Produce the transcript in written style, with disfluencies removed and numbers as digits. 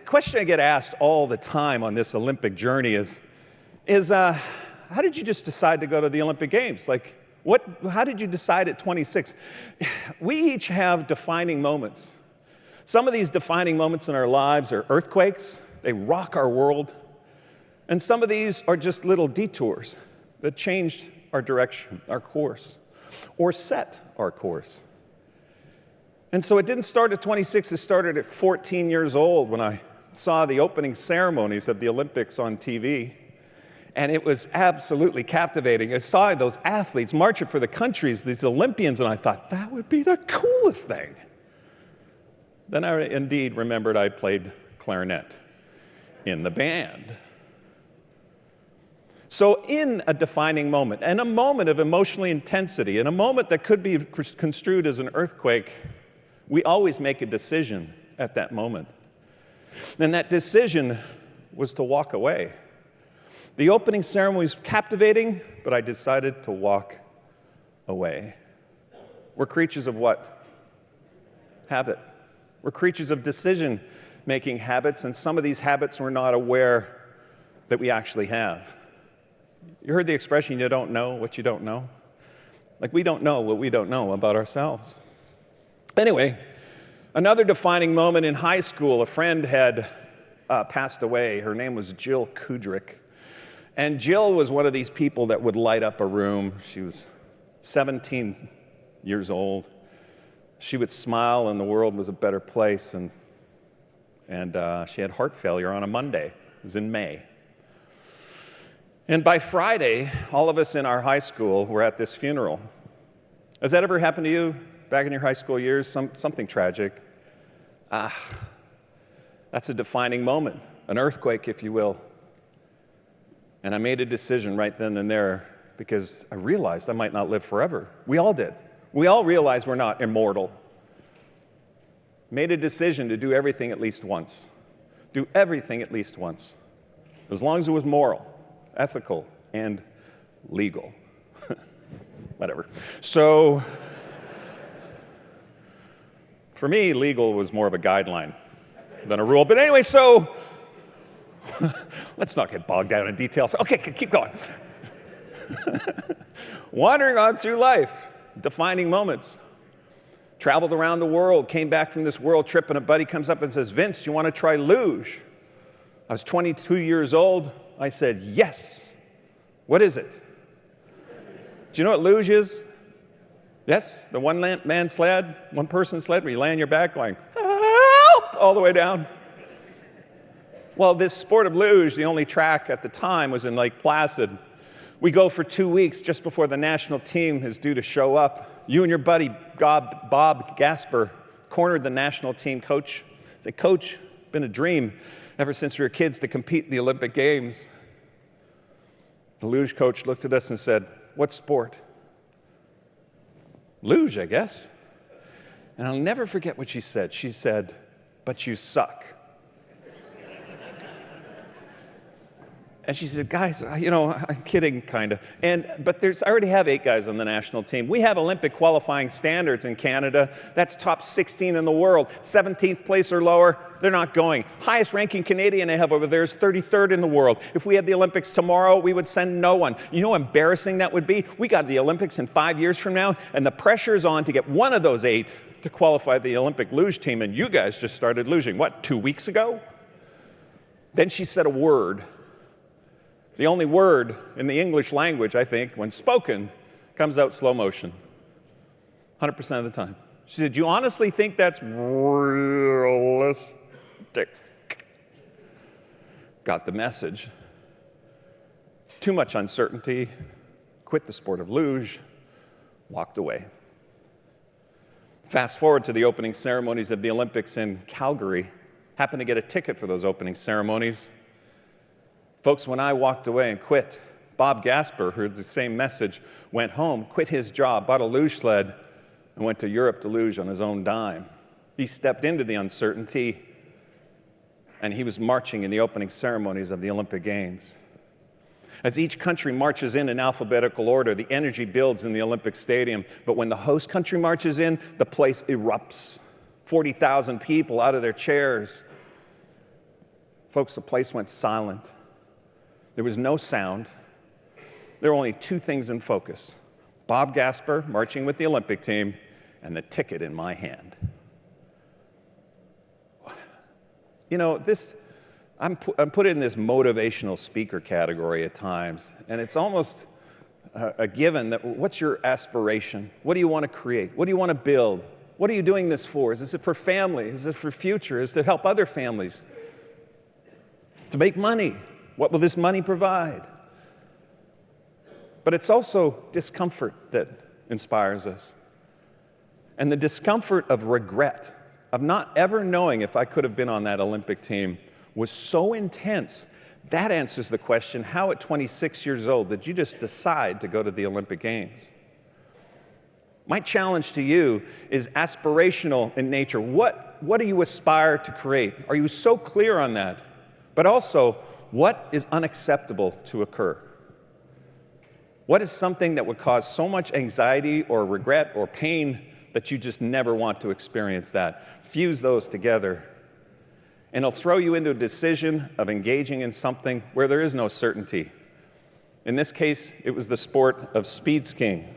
question I get asked all the time on this Olympic journey is how did you just decide to go to the Olympic Games? Like, how did you decide at 26? We each have defining moments. Some of these defining moments in our lives are earthquakes. They rock our world. And some of these are just little detours that changed our direction, our course, or set our course. And so it didn't start at 26, it started at 14 years old when I saw the opening ceremonies of the Olympics on TV. And it was absolutely captivating. I saw those athletes marching for the countries, these Olympians, and I thought, that would be the coolest thing. Then I indeed remembered I played clarinet in the band. So in a defining moment, and a moment of emotional intensity, and a moment that could be construed as an earthquake, we always make a decision at that moment. And that decision was to walk away. The opening ceremony was captivating, but I decided to walk away. We're creatures of what? Habit. We're creatures of decision-making habits, and some of these habits we're not aware that we actually have. You heard the expression, you don't know what you don't know? Like, we don't know what we don't know about ourselves. Anyway, another defining moment in high school, a friend had passed away. Her name was Jill Kudrick. And Jill was one of these people that would light up a room. She was 17 years old. She would smile and the world was a better place. And she had heart failure on a Monday. It was in May. And by Friday, all of us in our high school were at this funeral. Has that ever happened to you back in your high school years? Something tragic? That's a defining moment, an earthquake, if you will. And I made a decision right then and there because I realized I might not live forever. We all did. We all realized we're not immortal. Made a decision to do everything at least once. Do everything at least once. As long as it was moral, ethical, and legal. Whatever. So, for me, legal was more of a guideline than a rule. But anyway, so, let's not get bogged down in details. Okay, keep going. Wandering on through life, defining moments. Traveled around the world, came back from this world trip, and a buddy comes up and says, Vince, you want to try luge? I was 22 years old. I said, yes. What is it? Do you know what luge is? Yes, the one-man sled, one-person sled where you lay on your back going, help, all the way down. Well, this sport of luge, the only track at the time was in Lake Placid. We go for 2 weeks just before the national team is due to show up. You and your buddy, Bob Gasper, cornered the national team coach. Said, Coach, been a dream ever since we were kids to compete in the Olympic Games. The luge coach looked at us and said, what sport? Luge, I guess. And I'll never forget what she said. She said, but you suck. And she said, guys, I'm kidding, kind of. But I already have 8 guys on the national team. We have Olympic qualifying standards in Canada. That's top 16 in the world. 17th place or lower, they're not going. Highest ranking Canadian I have over there is 33rd in the world. If we had the Olympics tomorrow, we would send no one. You know how embarrassing that would be? We got the Olympics in 5 years from now, and the pressure's on to get one of those 8 to qualify the Olympic luge team, and you guys just started luging, 2 weeks ago? Then she said a word. The only word in the English language, I think, when spoken, comes out slow motion. 100% of the time. She said, do you honestly think that's realistic? Got the message. Too much uncertainty. Quit the sport of luge. Walked away. Fast forward to the opening ceremonies of the Olympics in Calgary. Happened to get a ticket for those opening ceremonies. Folks, when I walked away and quit, Bob Gasper heard the same message, went home, quit his job, bought a luge sled, and went to Europe to luge on his own dime. He stepped into the uncertainty, and he was marching in the opening ceremonies of the Olympic Games. As each country marches in alphabetical order, the energy builds in the Olympic Stadium. But when the host country marches in, the place erupts. 40,000 people out of their chairs. Folks, the place went silent. There was no sound. There were only two things in focus: Bob Gasper marching with the Olympic team and the ticket in my hand. You know, I'm put in this motivational speaker category at times, and it's almost a given that what's your aspiration? What do you want to create? What do you want to build? What are you doing this for? Is it for family? Is it for future? Is it to help other families? To make money? What will this money provide? But it's also discomfort that inspires us. And the discomfort of regret, of not ever knowing if I could have been on that Olympic team, was so intense. That answers the question, how at 26 years old did you just decide to go to the Olympic Games? My challenge to you is aspirational in nature. What do you aspire to create? Are you so clear on that? But also, what is unacceptable to occur? What is something that would cause so much anxiety or regret or pain that you just never want to experience that? Fuse those together, and it'll throw you into a decision of engaging in something where there is no certainty. In this case, it was the sport of speed skiing.